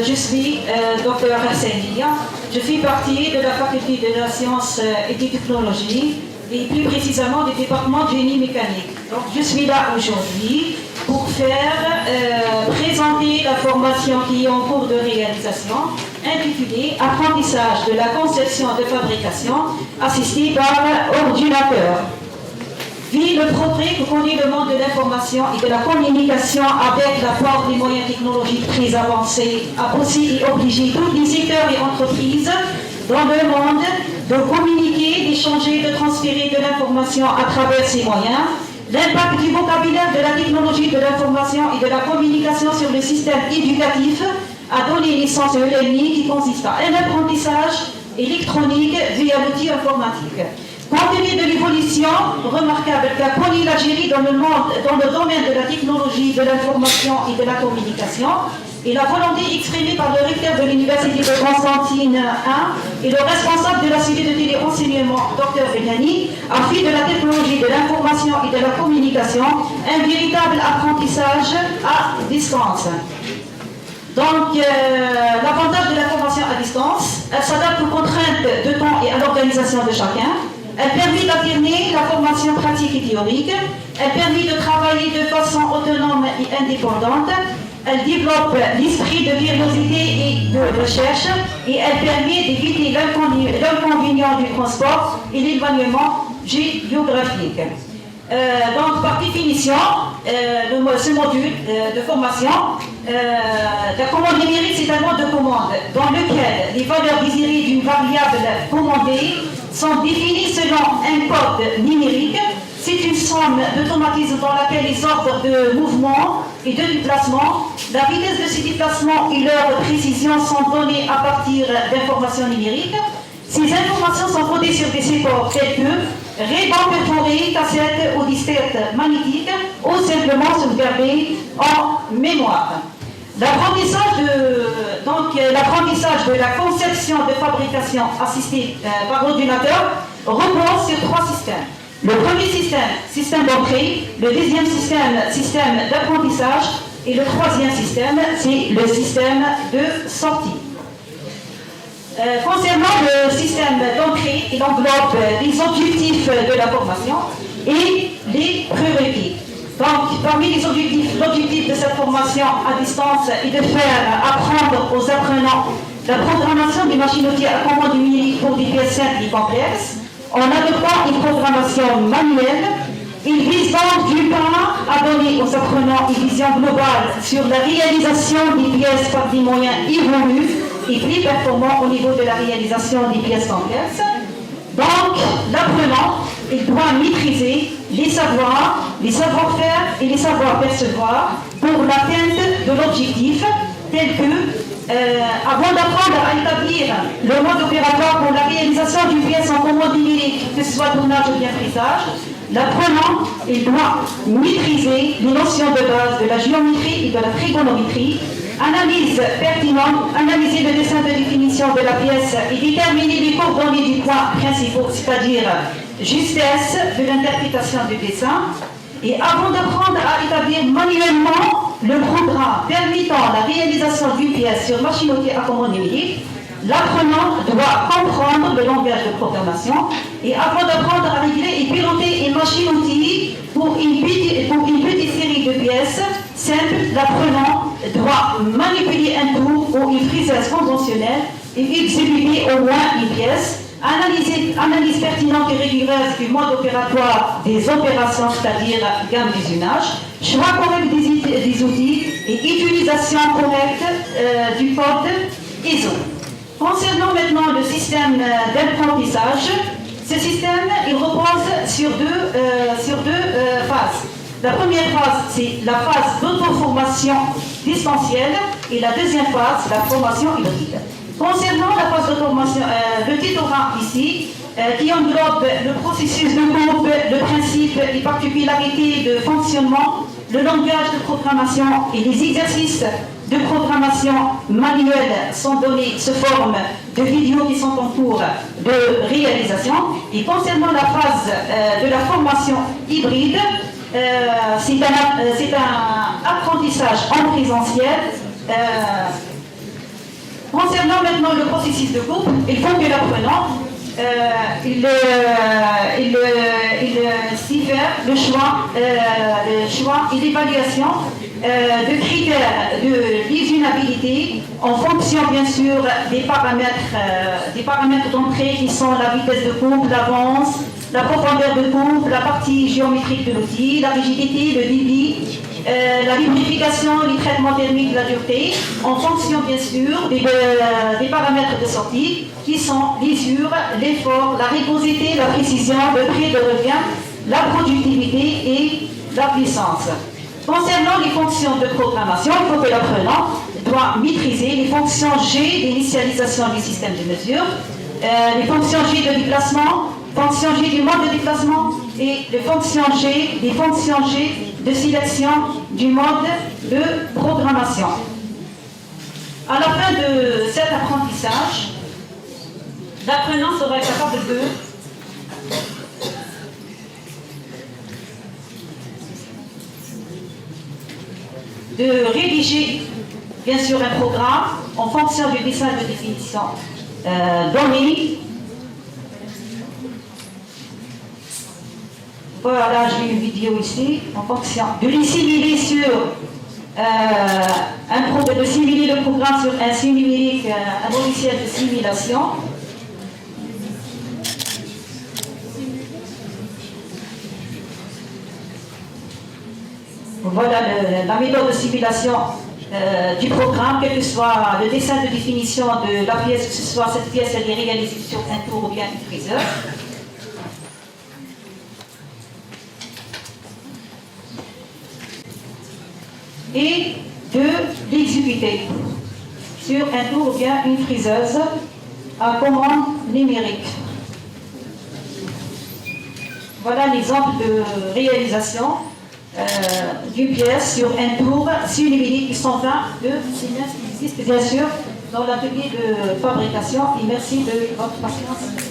je suis Dr Hassania. Je fais partie de la faculté de la sciences et des technologies et plus précisément du département de génie mécanique. Donc je suis là aujourd'hui pour présenter la formation qui est en cours de réalisation intitulée Apprentissage de la conception de fabrication assistée par ordinateur. Vu le progrès que connaît le monde de l'information et de la communication avec l'apport des moyens technologiques très avancés, a poussé et obligé tous les secteurs et entreprises dans le monde de communiquer, d'échanger, de transférer de l'information à travers ces moyens. L'impact du vocabulaire de la technologie de l'information et de la communication sur le système éducatif a donné naissance à l'ELMI qui consiste à un apprentissage électronique via l'outil informatique. Compte tenu de l'évolution remarquable qu'a connue l'Algérie dans le domaine de la technologie, de l'information et de la communication, et la volonté exprimée par le recteur de l'Université de Constantine I et le responsable de la cellule de téléenseignement, Dr Benani, a fait de la technologie, de l'information et de la communication un véritable apprentissage à distance. Donc, l'avantage de la formation à distance, elle s'adapte aux contraintes de temps et à l'organisation de chacun. Elle permet d'affirmer la formation pratique et théorique. Elle permet de travailler de façon autonome et indépendante. Elle développe l'esprit de curiosité et de recherche. Et elle permet d'éviter l'inconvénient du transport et l'éloignement géographique. Donc, par définition, ce module de formation, la commande numérique, c'est un mode de commande dans lequel les valeurs désirées d'une variable commandée sont définies selon un code numérique. C'est une somme d'automatismes dans laquelle les ordres de mouvement et de déplacement, la vitesse de ces déplacements et leur précision sont données à partir d'informations numériques. Ces informations sont codées sur des supports tels que rayons perforés, cassettes ou disquettes magnétiques ou simplement sauvegardées en mémoire. L'apprentissage de la conception de fabrication assistée par ordinateur repose sur trois systèmes. Le premier système d'entrée, le deuxième système d'apprentissage et le troisième système, c'est le système de sortie. Concernant le système d'entrée, il englobe les objectifs de la formation et les prérequis. Donc, parmi les objectifs, l'objectif de cette formation à distance est de faire apprendre aux apprenants la programmation des machines-outils à commande numérique pour des pièces simples et complexes, en adoptant une programmation manuelle. Il vise donc d'une part à donner aux apprenants une vision globale sur la réalisation des pièces par des moyens évolus et plus performants au niveau de la réalisation des pièces complexes. Donc, l'apprenant, il doit maîtriser les savoirs, les savoir-faire et les savoir-percevoir pour l'atteinte de l'objectif, tel que, avant d'apprendre à établir le mode opératoire pour la réalisation d'une pièce en commande numérique, que ce soit tournage ou bien frisage, l'apprenant, il doit maîtriser les notions de base de la géométrie et de la trigonométrie, analyse pertinente, analyser le dessin de définition de la pièce et déterminer les coordonnées du point principal, c'est-à-dire justesse de l'interprétation du dessin. Et avant d'apprendre à établir manuellement le programme permettant la réalisation d'une pièce sur machine-outils à commande numérique, l'apprenant doit comprendre le langage de programmation. Et avant d'apprendre à régler et piloter une machine-outil pour une petite série de pièces simples, l'apprenant doit manipuler un tour ou une friseuse conventionnelle et exécuter au moins une pièce. Analyse pertinente et rigoureuse du mode opératoire des opérations, c'est-à-dire gamme d'usinage, choix correct des outils et utilisation correcte du code ISO. Concernant maintenant le système d'apprentissage, ce système il repose sur deux phases. La première phase, c'est la phase d'auto-formation distancielle et la deuxième phase, c'est la formation hybride. Concernant la phase d'auto-formation, le tutorat ici, qui englobe le processus de groupe, le principe et particularités de fonctionnement, le langage de programmation et les exercices de programmation manuelle sont donnés sous forme de vidéos qui sont en cours de réalisation. Et concernant la phase de la formation hybride, c'est un apprentissage en présentiel Concernant maintenant le processus de coupe, il faut que l'apprenant s'y fait le choix et l'évaluation de critères de liaisonnabilité en fonction bien sûr des paramètres d'entrée qui sont la vitesse de coupe, l'avance, la profondeur de coupe, la partie géométrique de l'outil, la rigidité, le débit, la lubrification, les traitements thermiques, la dureté, en fonction bien sûr des paramètres de sortie qui sont l'usure, l'effort, la rugosité, la précision, le prix de revient, la productivité et la puissance. Concernant les fonctions de programmation, il faut que l'apprenant doit maîtriser les fonctions G d'initialisation du système de mesure, les fonctions G de déplacement, fonctions G du mode de déplacement et les fonctions G de sélection du mode de programmation. À la fin de cet apprentissage, l'apprenant sera capable de rédiger, bien sûr, un programme en fonction du dessin de définition donné. Voilà, j'ai une vidéo ici, en fonction de les simuler sur de simuler le programme sur un simulink, un logiciel de simulation. Voilà la méthode de simulation du programme, quel que soit le dessin de définition de la pièce, que ce soit cette pièce, elle est réalisée sur un tour ou bien une friseur. Et de l'exécuter sur un tour ou bien une friseuse à commande numérique. Voilà l'exemple de réalisation d'une pièce sur un tour numérique qui sont vains de Siemens qui existe bien sûr dans l'atelier de fabrication. Et merci de votre patience.